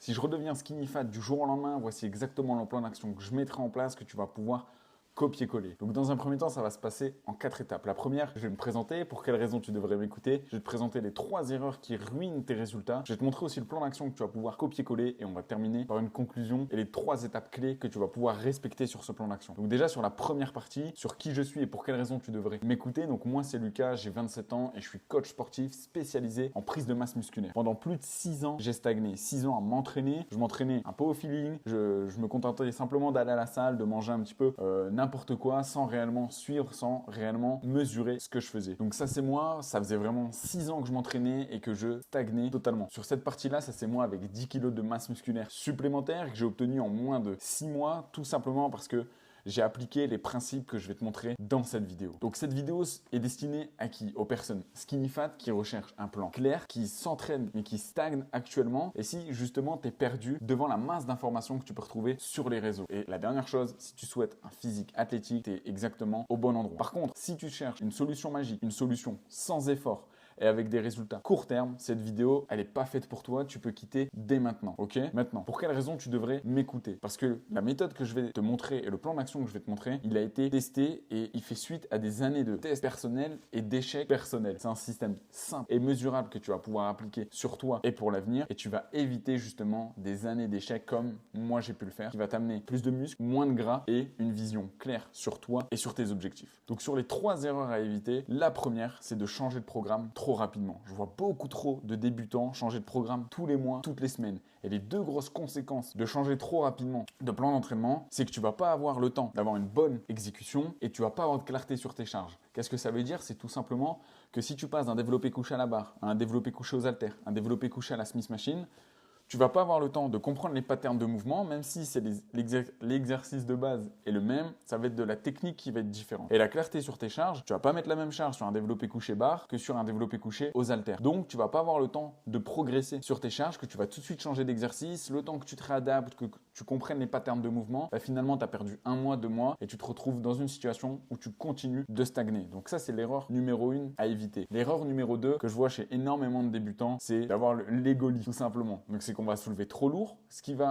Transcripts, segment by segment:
Si je redeviens skinny fat du jour au lendemain, voici exactement le plan d'action que je mettrai en place, que tu vas pouvoir copier-coller. Donc dans un premier temps, ça va se passer en 4 étapes. La première, je vais me présenter, pour quelles raisons tu devrais m'écouter. Je vais te présenter les 3 erreurs qui ruinent tes résultats. Je vais te montrer aussi le plan d'action que tu vas pouvoir copier-coller et on va terminer par une conclusion et les 3 étapes clés que tu vas pouvoir respecter sur ce plan d'action. Donc déjà sur la première partie, sur qui je suis et pour quelles raisons tu devrais m'écouter. Donc moi c'est Lucas, j'ai 27 ans et je suis coach sportif spécialisé en prise de masse musculaire. Pendant plus de 6 ans, j'ai stagné. 6 ans à m'entraîner. Je m'entraînais un peu au feeling. Je me contentais simplement d'aller à la salle, de manger un petit peu n'importe quoi sans réellement suivre, sans réellement mesurer ce que je faisais. Donc ça c'est moi, ça faisait vraiment 6 ans que je m'entraînais et que je stagnais totalement. Sur cette partie-là, ça c'est moi avec 10 kilos de masse musculaire supplémentaire que j'ai obtenu en moins de 6 mois, tout simplement parce que j'ai appliqué les principes que je vais te montrer dans cette vidéo. Donc cette vidéo est destinée à qui? Aux personnes skinny fat qui recherchent un plan clair, qui s'entraînent mais qui stagnent actuellement et si justement tu es perdu devant la masse d'informations que tu peux retrouver sur les réseaux. Et la dernière chose, si tu souhaites un physique athlétique, tu es exactement au bon endroit. Par contre, si tu cherches une solution magique, une solution sans effort, et avec des résultats court terme, cette vidéo, elle n'est pas faite pour toi, tu peux quitter dès maintenant, ok? Maintenant, pour quelle raison tu devrais m'écouter? Parce que la méthode que je vais te montrer et le plan d'action que je vais te montrer, il a été testé et il fait suite à des années de tests personnels et d'échecs personnels. C'est un système simple et mesurable que tu vas pouvoir appliquer sur toi et pour l'avenir et tu vas éviter justement des années d'échecs comme moi j'ai pu le faire, qui va t'amener plus de muscles, moins de gras et une vision claire sur toi et sur tes objectifs. Donc sur les 3 erreurs à éviter, la première, c'est de changer de programme trop rapidement. Je vois beaucoup trop de débutants changer de programme tous les mois, toutes les semaines. Et les 2 grosses conséquences de changer trop rapidement de plan d'entraînement, c'est que tu vas pas avoir le temps d'avoir une bonne exécution et tu vas pas avoir de clarté sur tes charges. Qu'est-ce que ça veut dire? C'est tout simplement que si tu passes d'un développé couché à la barre à un développé couché aux haltères, un développé couché à la Smith Machine, tu vas pas avoir le temps de comprendre les patterns de mouvement, même si c'est l'exercice de base est le même, ça va être de la technique qui va être différente. Et la clarté sur tes charges, tu vas pas mettre la même charge sur un développé couché barre que sur un développé couché aux haltères. Donc, tu vas pas avoir le temps de progresser sur tes charges, que tu vas tout de suite changer d'exercice, le temps que tu te réadaptes, que tu comprennes les patterns de mouvement, bah finalement, tu as perdu 1 mois, 2 mois et tu te retrouves dans une situation où tu continues de stagner. Donc ça, c'est l'erreur numéro 1 à éviter. L'erreur numéro 2 que je vois chez énormément de débutants, c'est d'avoir l'ego-lit, tout simplement. Donc c'est qu'on va soulever trop lourd,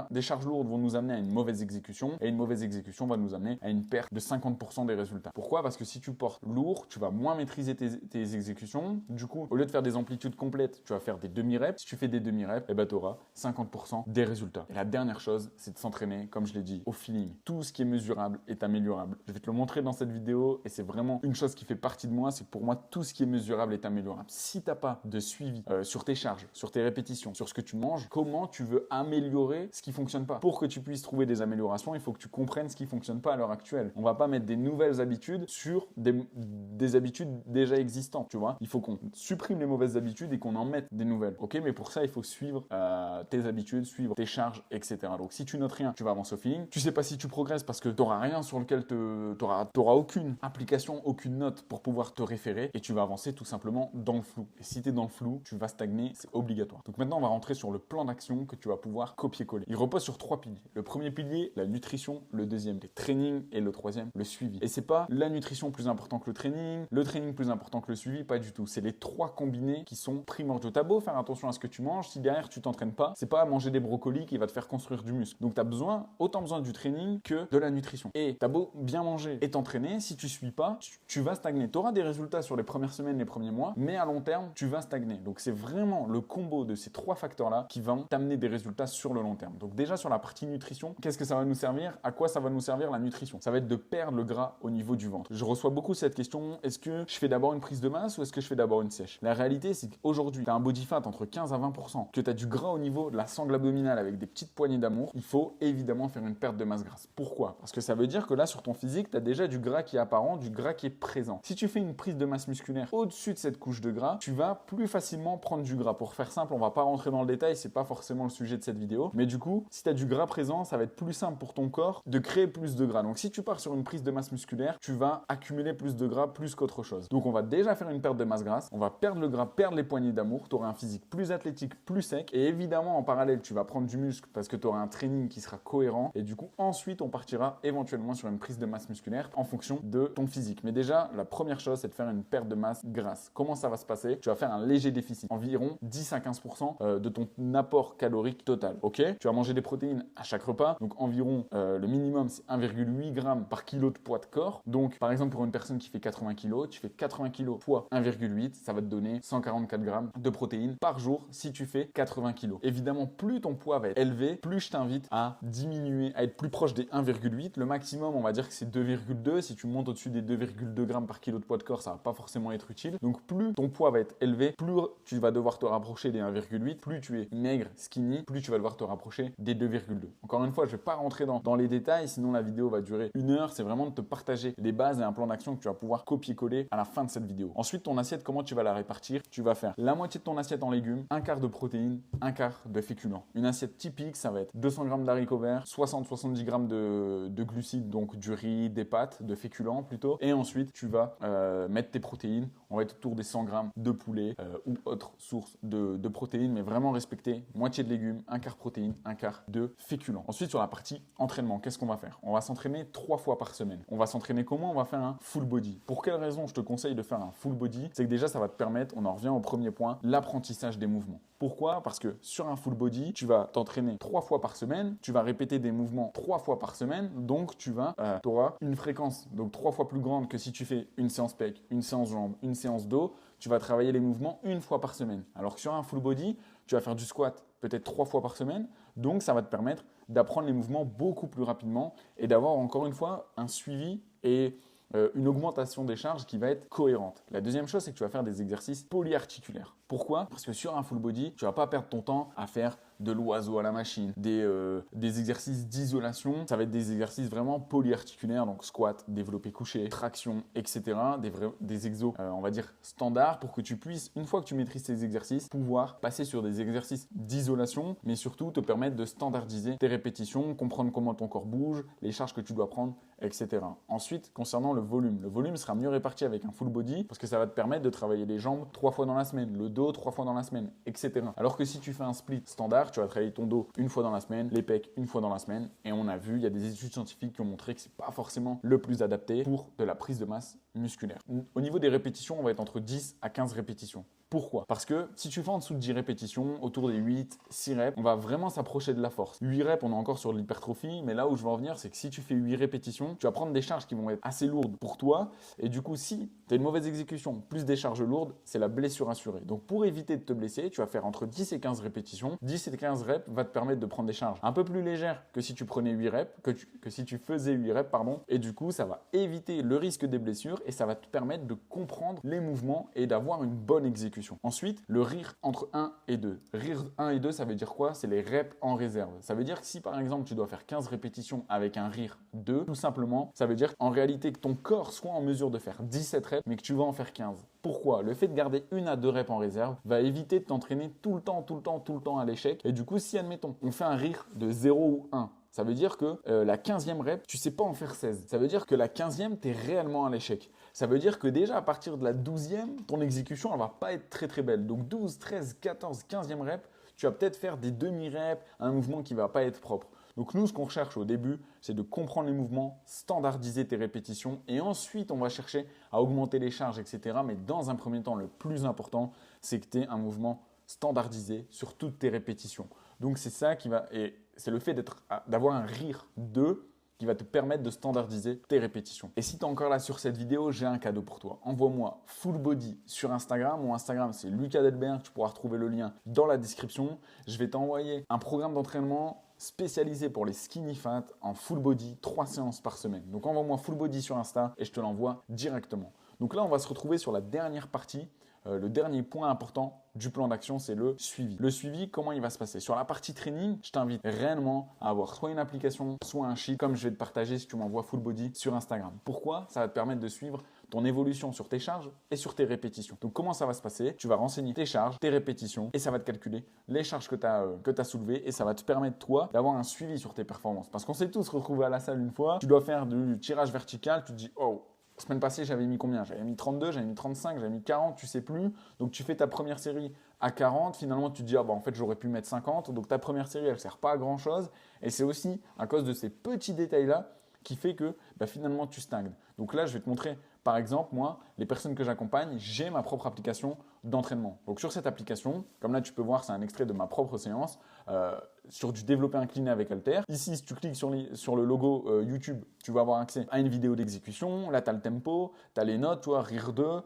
des charges lourdes vont nous amener à une mauvaise exécution et une mauvaise exécution va nous amener à une perte de 50% des résultats. Pourquoi? Parce que si tu portes lourd, tu vas moins maîtriser tes exécutions. Du coup, au lieu de faire des amplitudes complètes, tu vas faire des demi-reps. Si tu fais des demi-reps, eh ben, tu auras 50% des résultats. Et la dernière chose, c'est de s'entraîner, comme je l'ai dit, au feeling. Tout ce qui est mesurable est améliorable. Je vais te le montrer dans cette vidéo et c'est vraiment une chose qui fait partie de moi, c'est que pour moi, tout ce qui est mesurable est améliorable. Si tu n'as pas de suivi sur tes charges, sur tes répétitions, sur ce que tu manges, comment tu veux améliorer ce qui fonctionne pas? Pour que tu puisses trouver des améliorations, il faut que tu comprennes ce qui fonctionne pas à l'heure actuelle. On va pas mettre des nouvelles habitudes sur des habitudes déjà existantes, tu vois. Il faut qu'on supprime les mauvaises habitudes et qu'on en mette des nouvelles. Ok, mais pour ça, il faut suivre tes habitudes, suivre tes charges, etc. Donc si tu notes rien, tu vas avancer au feeling. Tu sais pas si tu progresses parce que tu n'auras rien sur lequel t'auras aucune application, aucune note pour pouvoir te référer et tu vas avancer tout simplement dans le flou. Et si tu es dans le flou, tu vas stagner, c'est obligatoire. Donc maintenant, on va rentrer sur le plan d'action que tu vas pouvoir copier-coller. Il repose sur 3 piliers. Le premier pilier, la nutrition. Le deuxième, les trainings. Et le troisième, le suivi. Et c'est pas la nutrition plus important que le training plus important que le suivi, pas du tout. C'est les 3 combinés qui sont primordiaux. T'as beau faire attention à ce que tu manges, si derrière tu t'entraînes pas, c'est pas manger des brocolis qui va te faire construire du muscle. Donc t'as autant besoin du training que de la nutrition. Et t'as beau bien manger et t'entraîner, si tu suis pas, tu vas stagner. Tu auras des résultats sur les premières semaines, les premiers mois, mais à long terme, tu vas stagner. Donc c'est vraiment le combo de ces 3 facteurs-là qui vont t'amener des résultats sur le long terme. Donc déjà sur la partie nutrition, qu'est-ce que ça va nous servir? À quoi ça va nous servir la nutrition? Ça va être de perdre le gras au niveau du ventre. Je reçois beaucoup cette question, est-ce que je fais d'abord une prise de masse ou est-ce que je fais d'abord une sèche? La réalité, c'est qu'aujourd'hui, tu as un body fat entre 15 à 20%, que tu as du gras au niveau de la sangle abdominale avec des petites poignées d'amour, il faut évidemment faire une perte de masse grasse. Pourquoi? Parce que ça veut dire que là, sur ton physique, tu as déjà du gras qui est apparent, du gras qui est présent. Si tu fais une prise de masse musculaire au-dessus de cette couche de gras, tu vas plus facilement prendre du gras. Pour faire simple, on va pas rentrer dans le détail, c'est pas forcément le sujet de cette vidéo, mais du coup, si tu as du gras présent, ça va être plus simple pour ton corps de créer plus de gras. Donc si tu pars sur une prise de masse musculaire, tu vas accumuler plus de gras plus qu'autre chose. Donc on va déjà faire une perte de masse grasse, on va perdre le gras, perdre les poignées d'amour, tu auras un physique plus athlétique, plus sec et évidemment en parallèle, tu vas prendre du muscle parce que tu auras un training qui sera cohérent. Et du coup, ensuite, on partira éventuellement sur une prise de masse musculaire en fonction de ton physique. Mais déjà, la première chose, c'est de faire une perte de masse grasse. Comment ça va se passer? Tu vas faire un léger déficit, environ 10 à 15% de ton apport calorique total. Ok? Tu vas manger des protéines à chaque repas. Donc environ le minimum, c'est 1,8 g par kilo de poids de corps. Donc par exemple, pour une personne qui fait 80 kg, tu fais 80 kg fois 1,8, ça va te donner 144 g de protéines par jour si tu fais 80 kg. Évidemment, plus ton poids va être élevé, plus je t'invite à diminuer, à être plus proche des 1,8. Le maximum, on va dire que c'est 2,2. Si tu montes au-dessus des 2,2 g par kilo de poids de corps, ça va pas forcément être utile. Donc plus ton poids va être élevé, plus tu vas devoir te rapprocher des 1,8. Plus tu es maigre, skinny, plus tu vas devoir te rapprocher des 2,2. Encore une fois, je vais pas rentrer dans les détails, sinon la vidéo va durer 1 heure. C'est vraiment de te partager les bases et un plan d'action que tu vas pouvoir copier-coller à la fin de cette vidéo. Ensuite, ton assiette, comment tu vas la répartir? Tu vas faire la moitié de ton assiette en légumes, un quart de protéines, un quart de féculents. Une assiette typique, ça va être 200 g d'haricots verts, 60-70 g de glucides, donc du riz, des pâtes, de féculents plutôt. Et ensuite, tu vas mettre tes protéines. On va être autour des 100 g de poulet ou autre source de protéines, mais vraiment respecter moitié de légumes, un quart protéines, un quart de féculents. Ensuite, sur la partie entraînement, qu'est-ce qu'on va faire? On va s'entraîner 3 fois par semaine. On va s'entraîner comment? On va faire un full body. Pour quelle raison je te conseille de faire un full body? C'est que déjà, ça va te permettre, on en revient au premier point, l'apprentissage des mouvements. Pourquoi? Parce que sur un full body, tu vas t'entraîner 3 fois par semaine, tu vas répéter des mouvements 3 fois par semaine, donc tu auras une fréquence donc 3 fois plus grande que si tu fais une séance pec, une séance jambes, une séance dos. Tu vas travailler les mouvements 1 fois par semaine. Alors que sur un full body, tu vas faire du squat peut-être 3 fois par semaine, donc ça va te permettre d'apprendre les mouvements beaucoup plus rapidement et d'avoir encore une fois un suivi et une augmentation des charges qui va être cohérente. La deuxième chose, c'est que tu vas faire des exercices polyarticulaires. Pourquoi? Parce que sur un full body, tu ne vas pas perdre ton temps à faire de l'oiseau à la machine, des exercices d'isolation. Ça va être des exercices vraiment polyarticulaires, donc squat, développé couché, traction, etc. Des exos, on va dire, standards pour que tu puisses, une fois que tu maîtrises ces exercices, pouvoir passer sur des exercices d'isolation, mais surtout te permettre de standardiser tes répétitions, comprendre comment ton corps bouge, les charges que tu dois prendre, etc. Ensuite, concernant le volume sera mieux réparti avec un full body parce que ça va te permettre de travailler les jambes 3 fois dans la semaine, le dos 3 fois dans la semaine, etc. Alors que si tu fais un split standard, tu vas travailler ton dos 1 fois dans la semaine, les pecs 1 fois dans la semaine. Et on a vu, il y a des études scientifiques qui ont montré que ce n'est pas forcément le plus adapté pour de la prise de masse musculaire. Au niveau des répétitions, on va être entre 10 à 15 répétitions. Pourquoi? Parce que si tu fais en dessous de 10 répétitions, autour des 8, 6 reps, on va vraiment s'approcher de la force. 8 reps, on est encore sur de l'hypertrophie, mais là où je veux en venir, c'est que si tu fais 8 répétitions, tu vas prendre des charges qui vont être assez lourdes pour toi. Et du coup, si tu as une mauvaise exécution, plus des charges lourdes, c'est la blessure assurée. Donc pour éviter de te blesser, tu vas faire entre 10 et 15 répétitions. 10 et 15 reps va te permettre de prendre des charges un peu plus légères que si tu prenais 8 reps, que si tu faisais 8 reps, pardon. Et du coup, ça va éviter le risque des blessures et ça va te permettre de comprendre les mouvements et d'avoir une bonne exécution. Ensuite, le RIR entre 1 et 2. RIR 1 et 2, ça veut dire quoi? C'est les reps en réserve. Ça veut dire que si par exemple tu dois faire 15 répétitions avec un RIR 2, tout simplement, ça veut dire en réalité que ton corps soit en mesure de faire 17 reps, mais que tu vas en faire 15. Pourquoi? Le fait de garder 1 à 2 reps en réserve va éviter de t'entraîner tout le temps à l'échec. Et du coup, si admettons, on fait un RIR de 0 ou 1, ça veut dire que la 15e rep, tu ne sais pas en faire 16. Ça veut dire que la 15e, tu es réellement à l'échec. Ça veut dire que déjà à partir de la 12e, ton exécution, elle ne va pas être très très belle. Donc 12, 13, 14, 15e rep, tu vas peut-être faire des demi-reps, un mouvement qui ne va pas être propre. Donc nous, ce qu'on recherche au début, c'est de comprendre les mouvements, standardiser tes répétitions et ensuite, on va chercher à augmenter les charges, etc. Mais dans un premier temps, le plus important, c'est que tu aies un mouvement standardisé sur toutes tes répétitions. Donc c'est ça qui va, et c'est le fait d'avoir un RIR 2 qui va te permettre de standardiser tes répétitions. Et si tu es encore là sur cette vidéo, j'ai un cadeau pour toi. Envoie-moi full body sur Instagram. Mon Instagram, c'est Lucas Delbert. Tu pourras retrouver le lien dans la description. Je vais t'envoyer un programme d'entraînement spécialisé pour les skinny fat en full body, 3 séances par semaine. Donc envoie-moi full body sur Insta et je te l'envoie directement. Donc là, on va se retrouver sur la dernière partie. Le dernier point important du plan d'action, c'est le suivi. Le suivi, comment il va se passer? Sur la partie training, je t'invite réellement à avoir soit une application, soit un sheet, comme je vais te partager si tu m'envoies full body sur Instagram. Pourquoi? Ça va te permettre de suivre ton évolution sur tes charges et sur tes répétitions. Donc comment ça va se passer? Tu vas renseigner tes charges, tes répétitions et ça va te calculer les charges que tu as soulevées et ça va te permettre toi d'avoir un suivi sur tes performances. Parce qu'on s'est tous retrouvés à la salle une fois, tu dois faire du tirage vertical, tu te dis « Oh !» Semaine passée, j'avais mis combien? J'avais mis 32, j'avais mis 35, j'avais mis 40, tu sais plus. Donc, tu fais ta première série à 40, finalement tu te dis ah bah en fait j'aurais pu mettre 50, donc ta première série elle sert pas à grand chose et c'est aussi à cause de ces petits détails là qui fait que bah, finalement tu stagnes. Donc là je vais te montrer par exemple moi les personnes que j'accompagne, j'ai ma propre application d'entraînement. Donc sur cette application, comme là tu peux voir c'est un extrait de ma propre séance sur du développé incliné avec haltère. Ici si tu cliques sur le logo YouTube, tu vas avoir accès à une vidéo d'exécution. Là tu as le tempo, tu as les notes, tu vois, rire 2,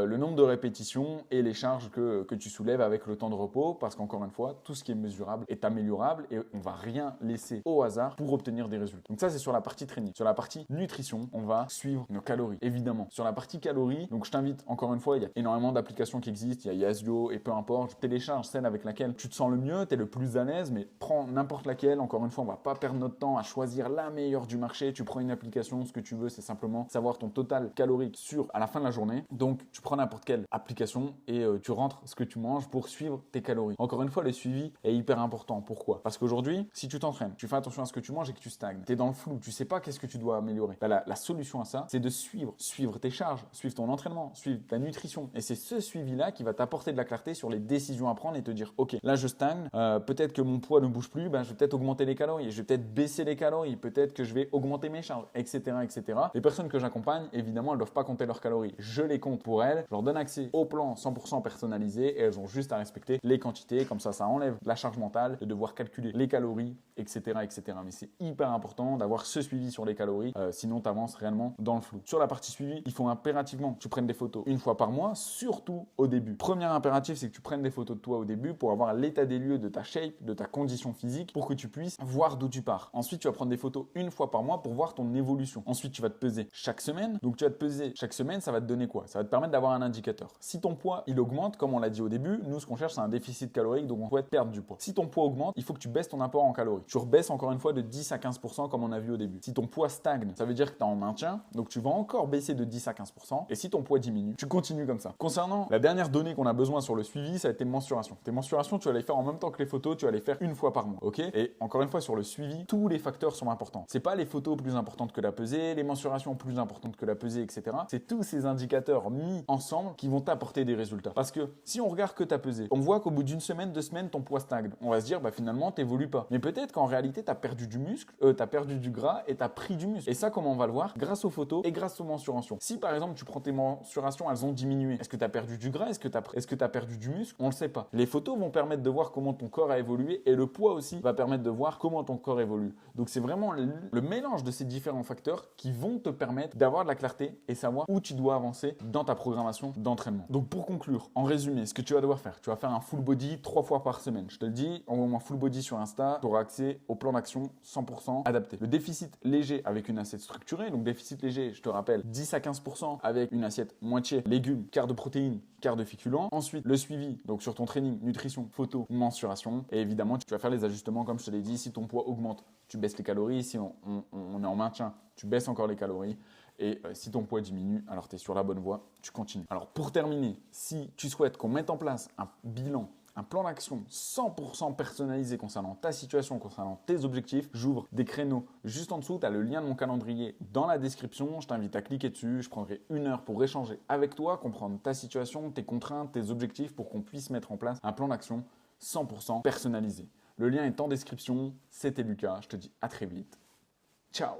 le nombre de répétitions et les charges que tu soulèves avec le temps de repos parce qu'encore une fois, tout ce qui est mesurable est améliorable et on ne va rien laisser au hasard pour obtenir des résultats. Donc ça c'est sur la partie training. Sur la partie nutrition, on va suivre nos calories, évidemment. Sur la partie calories, donc je t'invite encore une fois, il y a énormément d'applications qui existent, il y a Yazio et peu importe, je télécharge celle avec laquelle tu te sens le mieux, tu es le plus à l'aise, mais prends n'importe laquelle. Encore une fois, on ne va pas perdre notre temps à choisir la meilleure du marché. Tu prends une application, ce que tu veux, c'est simplement savoir ton total calorique à la fin de la journée. Donc, tu prends n'importe quelle application et tu rentres ce que tu manges pour suivre tes calories. Encore une fois, le suivi est hyper important. Pourquoi? Parce qu'aujourd'hui, si tu t'entraînes, tu fais attention à ce que tu manges et que tu stagnes, tu es dans le flou, tu ne sais pas qu'est-ce que tu dois améliorer. Bah, la solution à ça, c'est de suivre tes charges, suivre ton entraînement, suivre ta nutrition. Et c'est ce suivi-là qui va t'apporter de la clarté sur les décisions à prendre et te dire, ok, là je stagne, peut-être que mon poids ne bouge plus, ben, je vais peut-être augmenter les calories, je vais peut-être baisser les calories, peut-être que je vais augmenter mes charges, etc., etc. Les personnes que j'accompagne, évidemment, elles ne doivent pas compter leurs calories. Je les compte pour elles, je leur donne accès au plan 100% personnalisé et elles ont juste à respecter les quantités. Comme ça enlève la charge mentale de devoir calculer les calories, etc., etc. Mais c'est hyper important d'avoir ce suivi sur les calories, sinon tu avances réellement dans le flou. Sur la partie suivi, il faut impérativement que tu prennes des photos une fois par mois, surtout au début. Premier impératif, c'est que tu prennes des photos de toi au début pour avoir l'état des lieux de ta shape, de ta condition physique, pour que tu puisses voir d'où tu pars. Ensuite, tu vas prendre des photos une fois par mois pour voir ton évolution. Ensuite, tu vas te peser chaque semaine. Donc, tu vas te peser chaque semaine, ça va te donner quoi? Ça va te permettre d'avoir un indicateur. Si ton poids, il augmente, comme on l'a dit au début, nous, ce qu'on cherche, c'est un déficit calorique, donc on souhaite perdre du poids. Si ton poids augmente, il faut que tu baisses ton apport en calories. Tu rebaisses encore une fois de 10 à 15% comme on a vu au début. Si ton poids stagne, ça veut dire que tu es en maintien, donc tu vas encore baisser de 10 à 15%. Et si ton poids diminue, tu continues comme ça. Concernant la dernière donnée qu'on a besoin sur le suivi, ça a été mensurations. Tes mensurations, tu vas les faire en même temps que les photos, tu vas les faire une fois par mois. Ok? Et encore une fois, sur le suivi, tous les facteurs sont importants. C'est pas les photos plus importantes que la pesée, les mensurations plus importantes que la pesée, etc. C'est tous ces indicateurs mis ensemble qui vont t'apporter des résultats. Parce que si on regarde que ta pesée, on voit qu'au bout d'une semaine, 2 semaines, ton poids stagne. On va se dire, bah finalement, t'évolues pas. Mais peut-être qu'en réalité, tu as perdu du muscle, tu as perdu du gras et tu as pris du muscle. Et ça, comment on va le voir? Grâce aux photos et grâce aux mensurations. Si par exemple, tu prends tes mensurations, elles ont diminué. Est-ce que tu as perdu du gras? Est-ce que tu as perdu du muscle? On ne le sait pas. Les photos vont permettre de voir comment ton corps a évolué et le poids aussi va permettre de voir comment ton corps évolue. Donc c'est vraiment le mélange de ces différents facteurs qui vont te permettre d'avoir de la clarté et savoir où tu dois avancer dans ta programmation d'entraînement. Donc pour conclure, en résumé, ce que tu vas devoir faire, tu vas faire un full body 3 fois par semaine. Je te le dis, envoie-moi full body sur Insta, tu auras accès au plan d'action 100% adapté. Le déficit léger avec une assiette structurée, donc déficit léger, je te rappelle, 10 à 15% avec une assiette moitié légumes, quart de protéines, quart de féculents. Ensuite, le suivi, donc sur ton training, nutrition, photo, mensuration. Et évidemment, tu vas faire les ajustements comme je te l'ai dit. Si ton poids augmente, tu baisses les calories. Si on est en maintien, tu baisses encore les calories. Et si ton poids diminue, alors tu es sur la bonne voie, tu continues. Alors pour terminer, si tu souhaites qu'on mette en place un bilan, un plan d'action 100% personnalisé concernant ta situation, concernant tes objectifs, j'ouvre des créneaux juste en dessous. Tu as le lien de mon calendrier dans la description. Je t'invite à cliquer dessus. Je prendrai 1 heure pour échanger avec toi, comprendre ta situation, tes contraintes, tes objectifs pour qu'on puisse mettre en place un plan d'action 100% personnalisé. Le lien est en description. C'était Lucas. Je te dis à très vite. Ciao!